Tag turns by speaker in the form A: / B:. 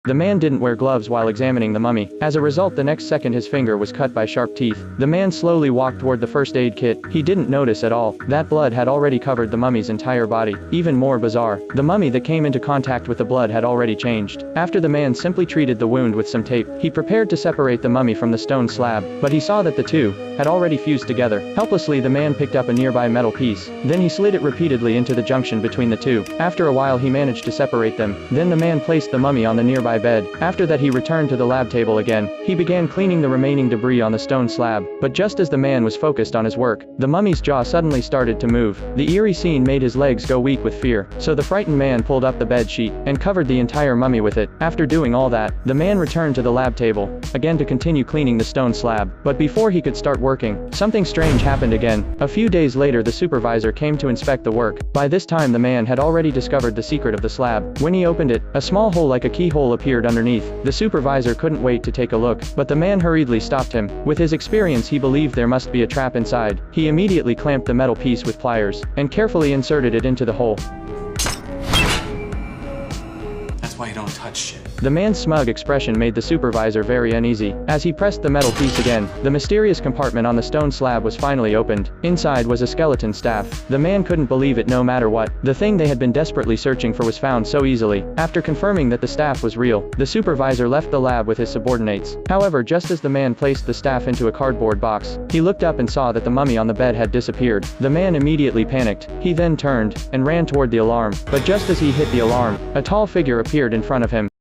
A: The man didn't wear gloves while examining the mummy. As a result, the next second his finger was cut by sharp teeth. The man slowly walked toward the first aid kit. He didn't notice at all that blood had already covered the mummy's entire body. Even more bizarre, the mummy that came into contact with the blood had already changed. After the man simply treated the wound with some tape, he prepared to separate the mummy from the stone slab, but he saw that the two had already fused together. Helplessly, the man picked up a nearby metal piece. Then he slid it repeatedly into the junction between the two. After a while, he managed to separate them. Then the man placed the mummy on the nearby bed. After that, he returned to the lab table again. He began cleaning the remaining debris on the stone slab, but just as the man was focused on his work, the mummy's jaw suddenly started to move. The eerie scene made his legs go weak with fear, so the frightened man pulled up the bed sheet and covered the entire mummy with it. After doing all that, the man returned to the lab table again to continue cleaning the stone slab. But before he could start working, something strange happened again. A few days later, the supervisor came to inspect the work. By this time, the man had already discovered the secret of the slab. When he opened it, a small hole like a keyhole appeared underneath. The supervisor couldn't wait to take a look, but the man hurriedly stopped him. With his experience, he believed there must be a trap inside. He immediately clamped the metal piece with pliers and carefully inserted it into the hole.
B: That's why you don't touch shit.
A: The man's smug expression made the supervisor very uneasy. As he pressed the metal piece again, the mysterious compartment on the stone slab was finally opened. Inside was a skeleton staff. The man couldn't believe it no matter what. The thing they had been desperately searching for was found so easily. After confirming that the staff was real, the supervisor left the lab with his subordinates. However, just as the man placed the staff into a cardboard box, he looked up and saw that the mummy on the bed had disappeared. The man immediately panicked. He then turned and ran toward the alarm. But just as he hit the alarm, a tall figure appeared in front of him.